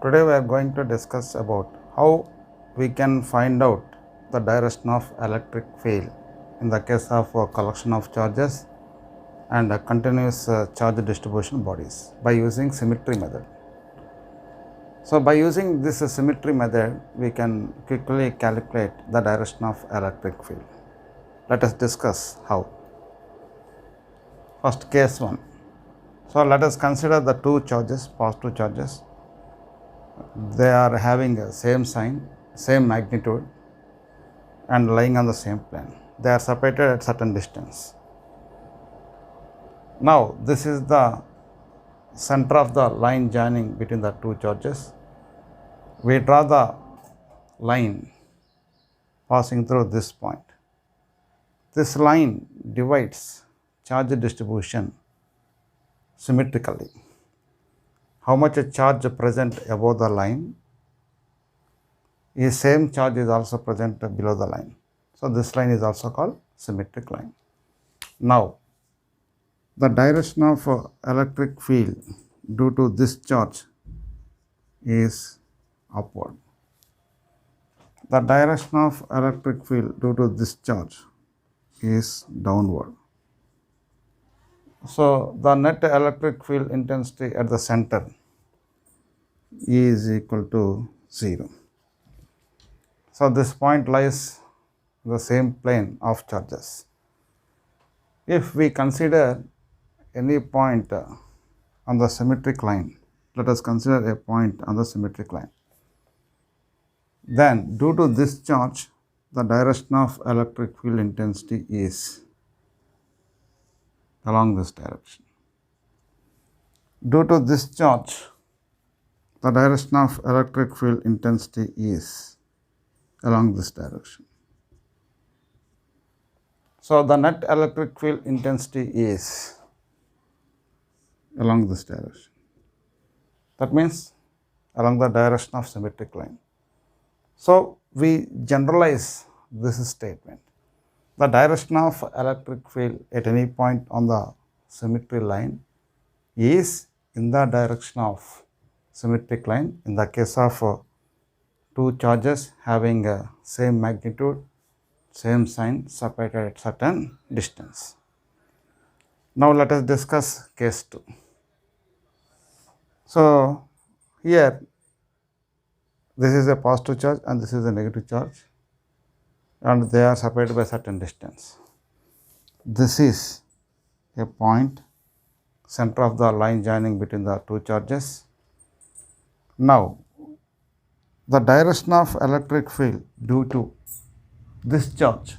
Today we are going to discuss about how we can find out the direction of electric field in the case of a collection of charges and a continuous charge distribution bodies by using symmetry method. So by using this symmetry method, we can quickly calculate the direction of electric field. Let us discuss how. First, case 1. So let us consider the two charges, positive charges. They are having a same sign, same magnitude and lying on the same plane. They are separated at certain distance. Now this is the center of the line joining between the two charges. We draw the line passing through this point. This line divides charge distribution symmetrically. How much a charge present above the line is same charge is also present below the line. So this line is also called symmetric line. Now the direction of electric field due to this charge is upward. The direction of electric field due to this charge is downward. So the net electric field intensity at the center is equal to 0. So this point lies in the same plane of charges. If we consider any point on the symmetric line, let us consider a point on the symmetric line. Then due to this charge, the direction of electric field intensity is along this direction. Due to this charge, the direction of electric field intensity is along this direction. So the net electric field intensity is along this direction. That means along the direction of symmetric line. So we generalize this statement. The direction of electric field at any point on the symmetry line is in the direction of symmetric line in the case of two charges having same magnitude, same sign, separated at certain distance. Now let us discuss case 2. So here this is a positive charge and this is a negative charge and they are separated by certain distance. This is a point, center of the line joining between the two charges. Now the direction of electric field due to this charge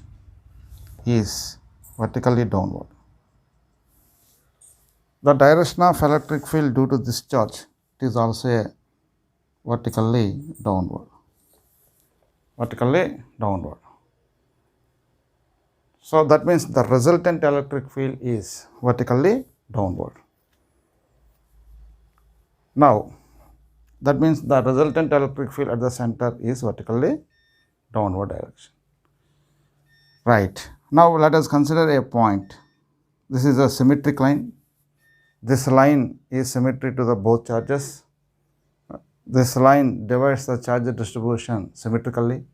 is vertically downward. The direction of electric field due to this charge is also a vertically downward. Vertically downward. So that means the resultant electric field is vertically downward. Now that means the resultant electric field at the center is vertically downward direction. Right. Now let us consider a point. This is a symmetric line. This line is symmetry to the both charges. This line divides the charge distribution symmetrically.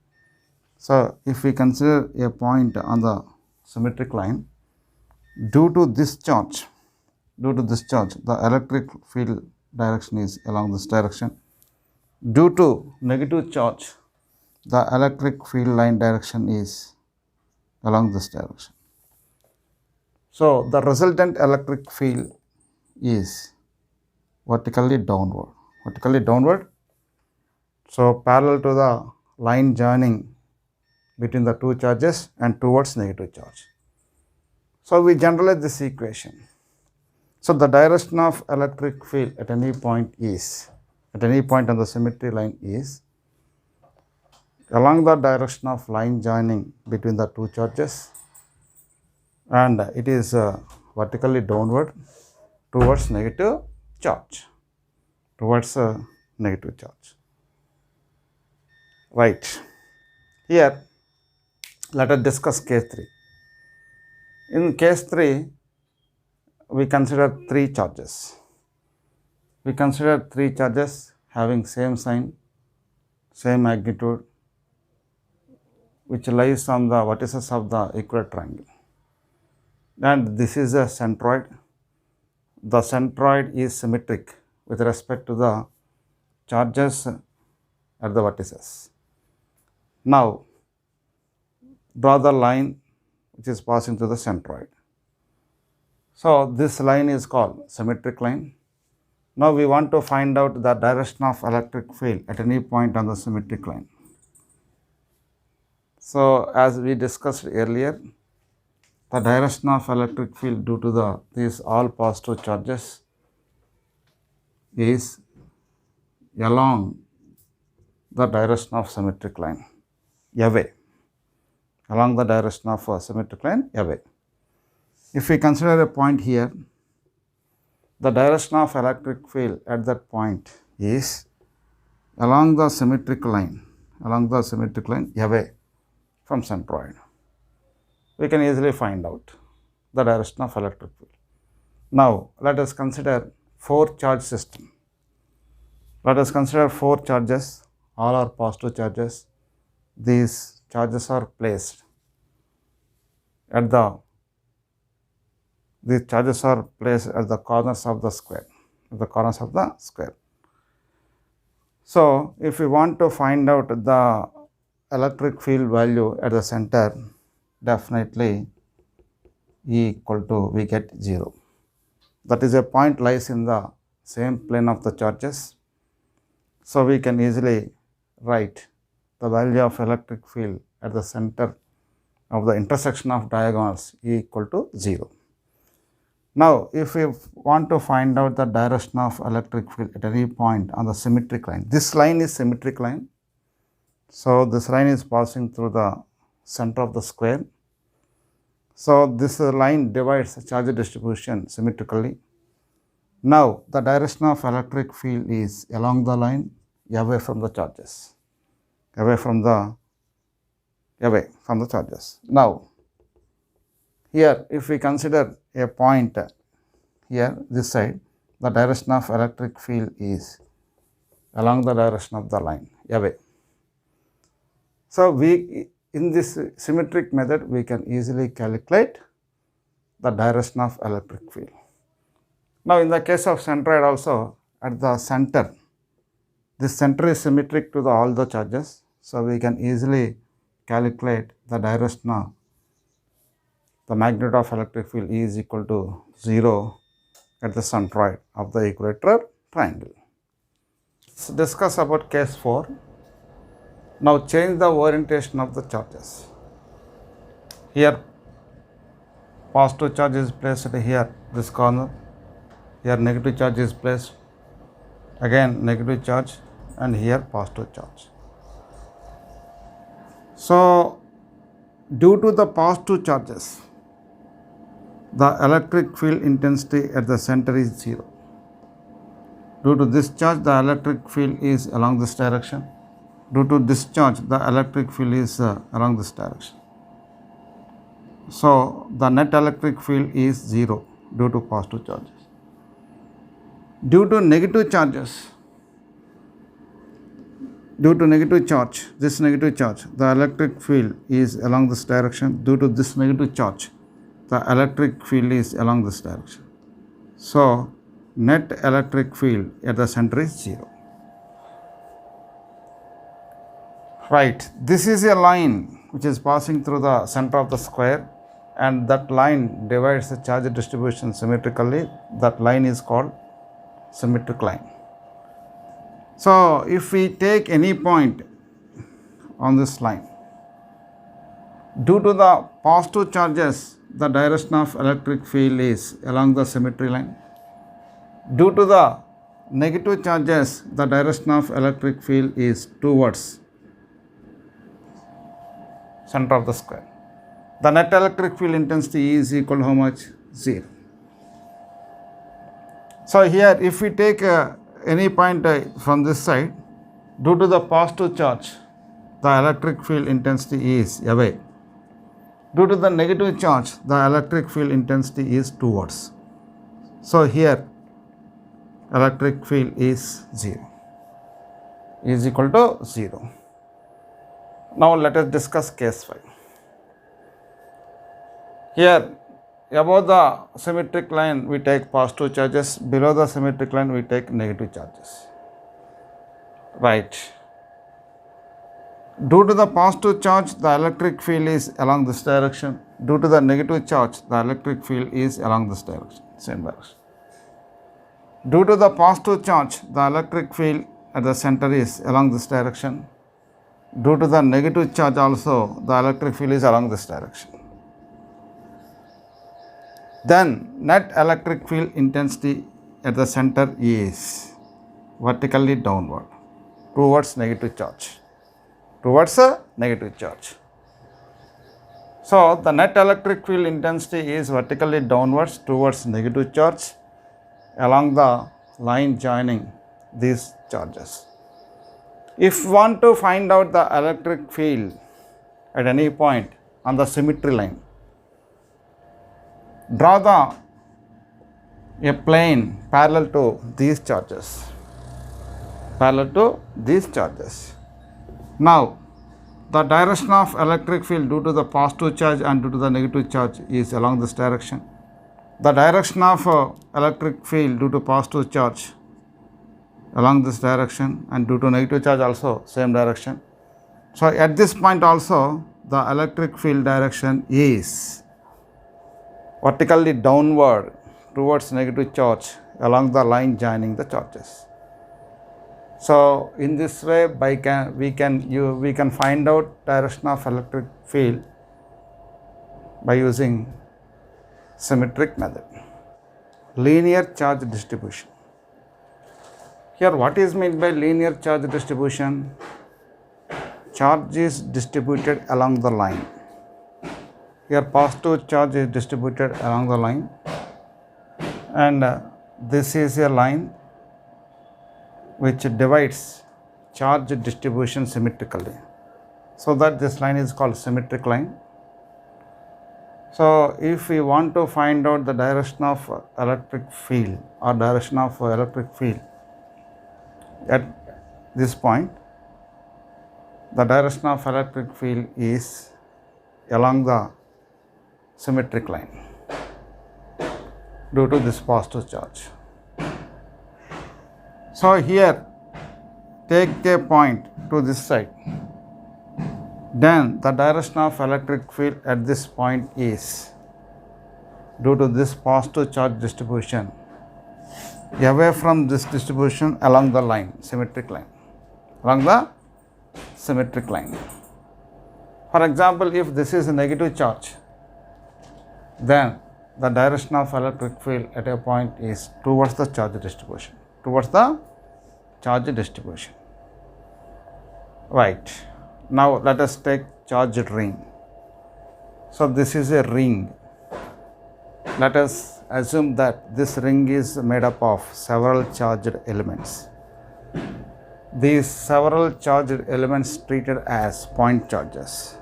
So if we consider a point on the symmetric line, due to this charge, the electric field direction is along this direction. Due to negative charge, the electric field line direction is along this direction. So the resultant electric field is vertically downward. So parallel to the line joining between the two charges and towards negative charge. So we generalize this equation. So the direction of electric field at any point on the symmetry line is along the direction of line joining between the two charges and it is vertically downward towards negative charge. Right. Here let us discuss case 3. In case 3, we consider three charges. having same sign, same magnitude, which lies on the vertices of the equilateral triangle. And this is a centroid. The centroid is symmetric with respect to the charges at the vertices. Now, draw the line which is passing through the centroid. So, this line is called symmetric line. Now, we want to find out the direction of electric field at any point on the symmetric line. So, as we discussed earlier, the direction of electric field due to these all positive charges is along the direction of symmetric line, away, along the direction of a symmetric line, away. If we consider a point here, the direction of electric field at that point is along the symmetric line, away from centroid. We can easily find out the direction of electric field. Now, let us consider 4 charge system. Let us consider 4 charges, all are positive charges. These charges are placed at the corners of the square, So, if we want to find out the electric field value at the center, definitely E equal to, we get 0. That is, a point lies in the same plane of the charges. So, we can easily write the value of electric field at the center of the intersection of diagonals E equal to 0. Now, if we want to find out the direction of electric field at any point on the symmetric line, this line is symmetric line. So, this line is passing through the center of the square. So, this line divides the charge distribution symmetrically. Now, the direction of electric field is along the line, away from the charges, away from the charges. Now, here if we consider a point here, this side, the direction of electric field is along the direction of the line, away. So, in this symmetric method, we can easily calculate the direction of electric field. Now, in the case of centroid also, at the center, this center is symmetric to all the charges. So, we can easily calculate the direction of the magnitude of electric field E is equal to 0 at the centroid of the equilateral triangle. Let's discuss about case 4. Now, change the orientation of the charges. Here, positive charge is placed here, this corner. Here, negative charge is placed. Again, negative charge, and here, positive charge. So, due to the positive charges, the electric field intensity at the center is 0. Due to this charge, the electric field is along this direction. Due to this charge, the electric field is along this direction. So, the net electric field is 0 due to positive charges. Due to negative charges, this negative charge, the electric field is along this direction. Due to this negative charge, the electric field is along this direction. So, net electric field at the center is 0. Right, this is a line which is passing through the center of the square, and that line divides the charge distribution symmetrically. That line is called symmetric line. So, if we take any point on this line, due to the positive charges, the direction of electric field is along the symmetry line. Due to the negative charges, the direction of electric field is towards center of the square. The net electric field intensity is equal to how much? 0. So, here if we take any point from this side, due to the positive charge, the electric field intensity is away. Due to the negative charge, the electric field intensity is towards. So, here electric field is 0. is equal to 0. Now let us discuss case 5. Here above the symmetric line we take positive charges, below the symmetric line we take negative charges. Right. Due to the positive charge, the electric field is along this direction. Due to the negative charge, the electric field is along this direction, same direction. Due to the positive charge, the electric field at the center is along this direction. Due to the negative charge also, the electric field is along this direction. Then net electric field intensity at the center is vertically downward towards negative charge. Towards a negative charge. So the net electric field intensity is vertically downwards towards negative charge along the line joining these charges. If we want to find out the electric field at any point on the symmetry line, draw a plane parallel to these charges. Now, the direction of electric field due to the positive charge and due to the negative charge is along this direction. The direction of electric field due to positive charge along this direction and due to negative charge also same direction. So, at this point also the electric field direction is vertically downward towards negative charge along the line joining the charges. So in this way we can find out direction of electric field by using symmetric method. Linear charge distribution. Here what is meant by linear charge distribution? Charge is distributed along the line. Here positive charge is distributed along the line, and this is a line which divides charge distribution symmetrically, so that this line is called symmetric line. So if we want to find out the direction of electric field or direction of electric field at this point, the direction of electric field is along the symmetric line due to this positive charge. So here take a point to this side, then the direction of electric field at this point is due to this positive charge distribution away from this distribution along the line, symmetric line, along the symmetric line. For example, if this is a negative charge, then the direction of electric field at a point is towards the charge distribution, Right. Now let us take charged ring. So this is a ring. Let us assume that this ring is made up of several charged elements. These several charged elements treated as point charges.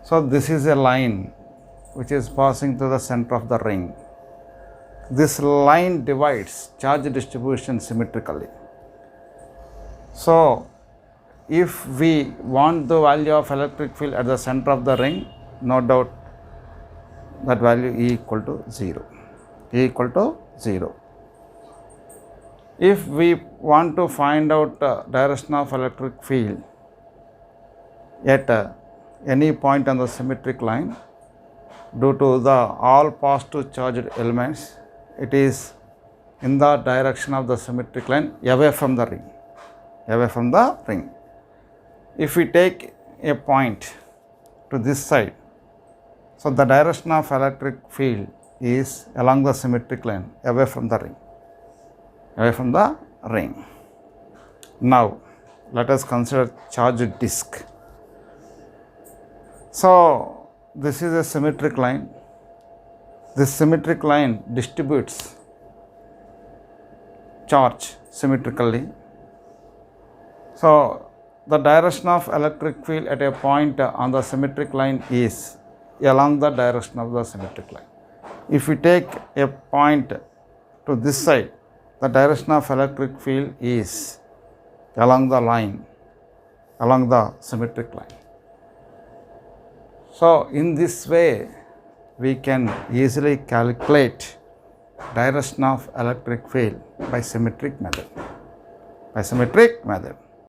So this is a line which is passing through the center of the ring. This line divides charge distribution symmetrically. So if we want the value of electric field at the center of the ring, no doubt that value E equal to 0. If we want to find out direction of electric field at any point on the symmetric line, due to the all positive charged elements, it is in the direction of the symmetric line away from the ring. If we take a point to this side, so the direction of electric field is along the symmetric line away from the ring. Now let us consider charged disk. So this is a symmetric line. This symmetric line distributes charge symmetrically. So the direction of electric field at a point on the symmetric line is along the direction of the symmetric line. If we take a point to this side, the direction of electric field is along the line, along the symmetric line. So, in this way we can easily calculate direction of electric field by symmetric method.